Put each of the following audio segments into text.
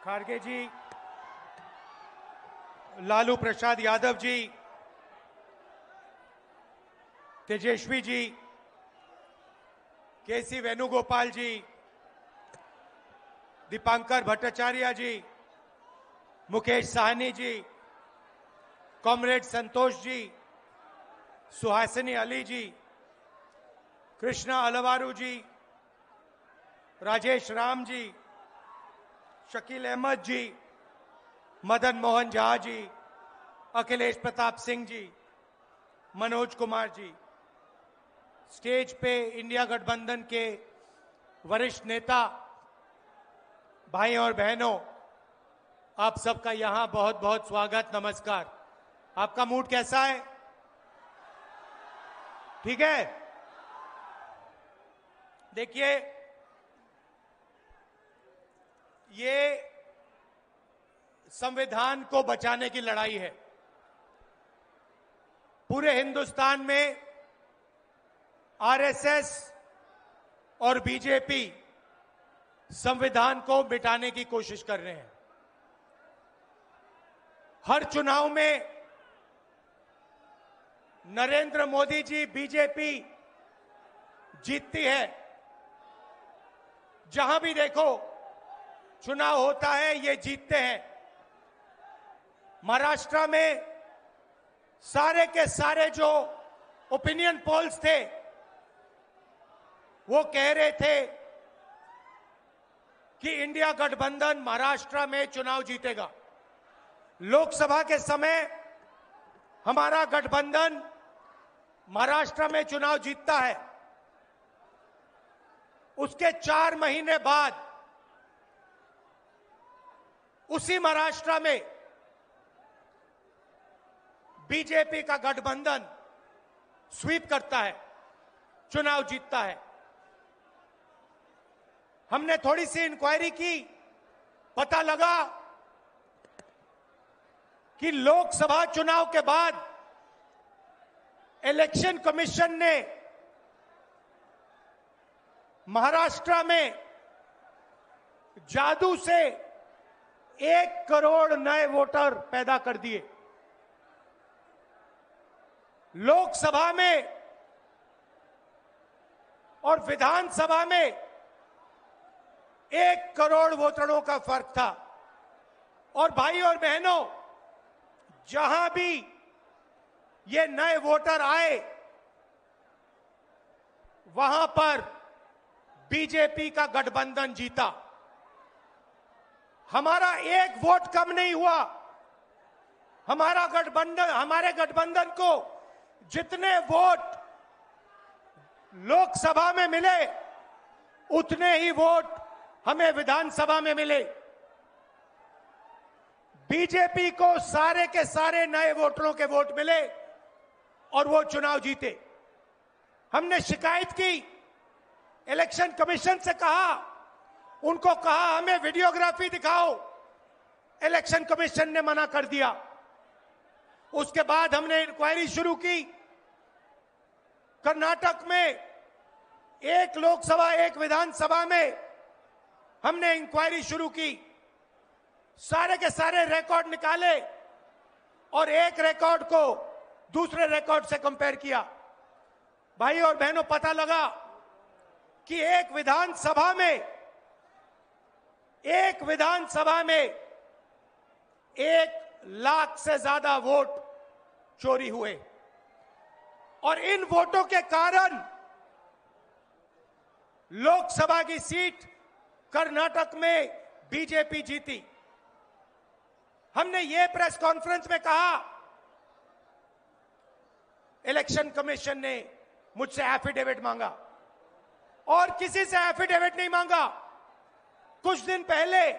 खारगे जी, लालू प्रसाद यादव जी, तेजस्वी जी, केसी वेणुगोपाल जी, दीपांकर भट्टाचार्य जी, Mukesh Sahni ji, comrade Santosh ji, Suhasini Ali जी, कृष्णा अलवारू जी, राजेश राम जी, शकील अहमद जी, Madan Mohan Jha ji, Akhilesh Pratap Singh ji, Manoj Kumar ji, stage पे India गठबंधन के वरिष्ठ नेता, भाई और बहनों, आप सबका यहां बहुत बहुत स्वागत, नमस्कार। आपका मूड कैसा है? ठीक है? देखिए, ये संविधान को बचाने की लड़ाई है। पूरे हिंदुस्तान में आरएसएस और बीजेपी संविधान को मिटाने की कोशिश कर रहे हैं। हर चुनाव में नरेंद्र मोदी जी, बीजेपी जीतती है। जहां भी देखो चुनाव होता है, ये जीतते हैं। महाराष्ट्र में सारे के सारे जो ओपिनियन पोल्स थे, वो कह रहे थे कि इंडिया गठबंधन महाराष्ट्र में चुनाव जीतेगा। लोकसभा के समय हमारा गठबंधन महाराष्ट्र में चुनाव जीतता है। उसके 4 महीने बाद उसी महाराष्ट्र में बीजेपी का गठबंधन स्वीप करता है, चुनाव जीतता है। हमने थोड़ी सी इंक्वायरी की, पता लगा कि लोकसभा चुनाव के बाद इलेक्शन कमीशन ने महाराष्ट्र में जादू से 1 करोड़ नए वोटर पैदा कर दिए। लोकसभा में और विधानसभा में 1 करोड़ वोटरों का फर्क था। और भाई और बहनों, जहां भी ये नए वोटर आए, वहां पर बीजेपी का गठबंधन जीता। हमारा 1 वोट कम नहीं हुआ। हमारे गठबंधन को जितने वोट लोकसभा में मिले, उतने ही वोट हमें विधानसभा में मिले। बीजेपी को सारे के सारे नए वोटरों के वोट मिले और वो चुनाव जीते। हमने शिकायत की, इलेक्शन कमीशन से कहा, उनको कहा हमें वीडियोग्राफी दिखाओ। इलेक्शन कमीशन ने मना कर दिया। उसके बाद हमने इंक्वायरी शुरू की। कर्नाटक में 1 लोकसभा 1 विधानसभा में हमने इंक्वायरी शुरू की। सारे के सारे रिकॉर्ड निकाले और एक रिकॉर्ड को दूसरे रिकॉर्ड से कंपेयर किया। भाई और बहनों, पता लगा कि एक विधानसभा में 1 लाख से ज्यादा वोट चोरी हुए। और इन वोटों के कारण लोकसभा की सीट कर्नाटक में बीजेपी जीती। हमने ये प्रेस कॉन्फ्रेंस में कहा, इलेक्शन कमीशन ने मुझसे एफिडेविट मांगा और किसी से एफिडेविट नहीं मांगा। कुछ दिन पहले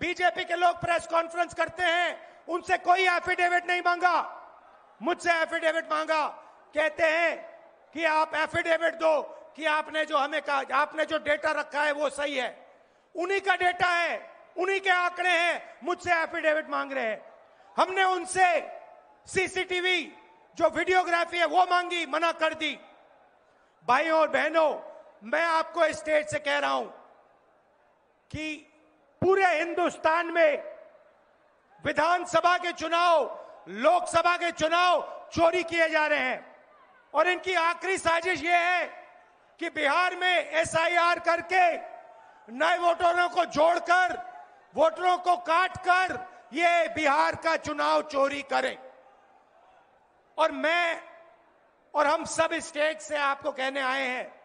बीजेपी के लोग प्रेस कॉन्फ्रेंस करते हैं, उनसे कोई एफिडेविट नहीं मांगा, मुझसे एफिडेविट मांगा। कहते हैं कि आप एफिडेविट दो कि आपने जो हमें कहा, आपने जो डेटा रखा है वो सही है। उन्हीं का डेटा है, उन्हीं के आंकड़े हैं, मुझसे एफिडेविट मांग रहे हैं। हमने उनसे सीसीटीवी जो वीडियोग्राफी है वो मांगी, मना कर दी। भाइयों और बहनों, मैं आपको इस स्टेज से कह रहा हूं कि पूरे हिंदुस्तान में विधानसभा के चुनाव, लोकसभा के चुनाव चोरी किए जा रहे हैं। और इनकी आखिरी साजिश यह है कि बिहार में एसआईआर करके नए वोटरों को जोड़कर, वोटरों को काटकर ये बिहार का चुनाव चोरी करें। और मैं और हम सब स्टेट से आपको कहने आए हैं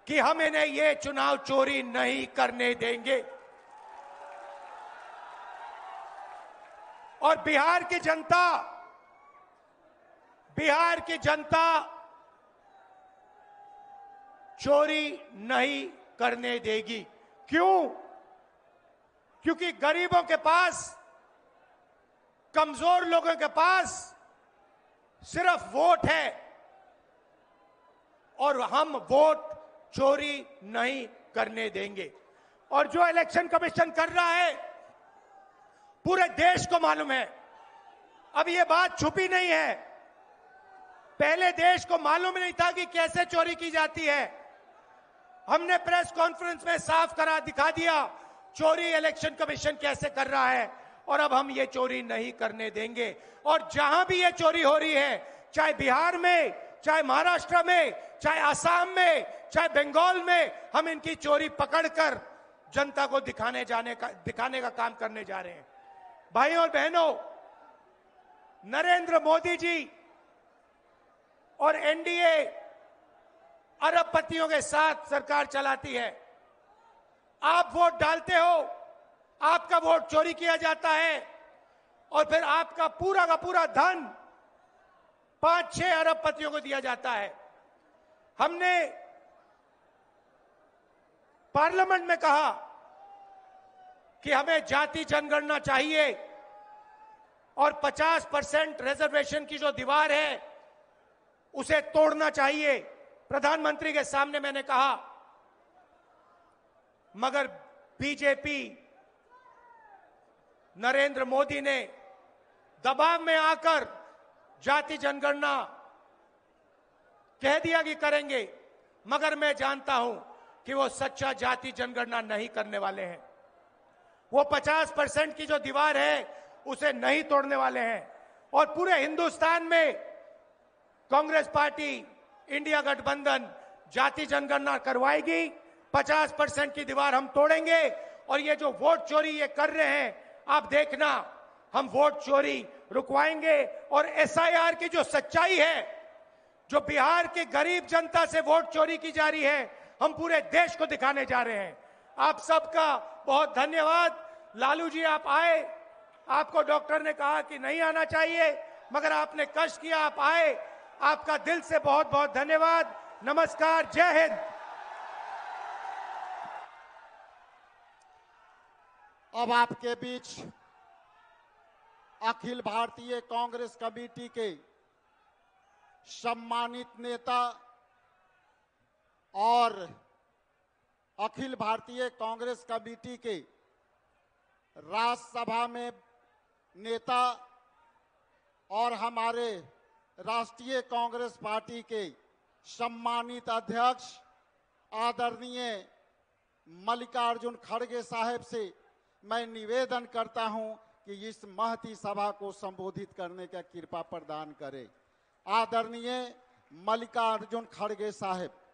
कि हम इन्हें ये चुनाव चोरी नहीं करने देंगे। और बिहार की जनता चोरी नहीं करने देगी। क्यों? क्योंकि गरीबों के पास, कमजोर लोगों के पास सिर्फ वोट है और हम वोट चोरी नहीं करने देंगे। और जो इलेक्शन कमीशन कर रहा है पूरे देश को मालूम है। अब ये बात छुपी नहीं है। पहले देश को मालूम नहीं था कि कैसे चोरी की जाती है। हमने प्रेस कॉन्फ्रेंस में साफ करा दिखा दिया चोरी इलेक्शन कमीशन कैसे कर रहा है। और अब हम ये चोरी नहीं करने देंगे। और जहां भी ये चोरी हो रही है, चाहे बिहार में, चाहे महाराष्ट्र में, चाहे असम में, चाहे बंगाल में, हम इनकी चोरी पकड़कर जनता को दिखाने का काम करने जा रहे हैं। भाइयों और बहनों, नरेंद्र मोदी जी और एनडीए अरबपतियों के साथ सरकार चलाती है। आप वोट डालते हो, आपका वोट चोरी किया जाता है और फिर आपका पूरा का पूरा धन 5-6 अरबपतियों को दिया जाता है। हमने पार्लियामेंट में कहा कि हमें जाति जनगणना चाहिए और 50% रिजर्वेशन की जो दीवार है उसे तोड़ना चाहिए। प्रधानमंत्री के सामने मैंने कहा, मगर बीजेपी, नरेंद्र मोदी ने दबाव में आकर जाति जनगणना कह दिया कि करेंगे। मगर मैं जानता हूं कि वो सच्चा जाति जनगणना नहीं करने वाले हैं। वो 50% की जो दीवार है उसे नहीं तोड़ने वाले हैं। और पूरे हिंदुस्तान में कांग्रेस पार्टी, इंडिया गठबंधन जाति जनगणना करवाएगी। 50% की दीवार हम तोड़ेंगे। और ये जो वोट चोरी ये कर रहे हैं, आप देखना, हम वोट चोरी रुकवाएंगे। और एसआईआर की जो सच्चाई है, जो बिहार के गरीब जनता से वोट चोरी की जा रही है, हम पूरे देश को दिखाने जा रहे हैं। आप सबका बहुत धन्यवाद। लालू जी, आप आए। आपको डॉक्टर ने कहा कि नहीं आना चाहिए, मगर आपने कष्ट किया, आप आए। आपका दिल से बहुत बहुत धन्यवाद। नमस्कार, जय हिंद। अब आपके बीच अखिल भारतीय कांग्रेस कमेटी के सम्मानित नेता और अखिल भारतीय कांग्रेस कमेटी के राज्यसभा में नेता और हमारे राष्ट्रीय कांग्रेस पार्टी के सम्मानित अध्यक्ष आदरणीय मल्लिकार्जुन खड़गे साहब से मैं निवेदन करता हूं कि इस महती सभा को संबोधित करने का कृपा प्रदान करें। आदरणीय मल्लिकार्जुन खड़गे साहब।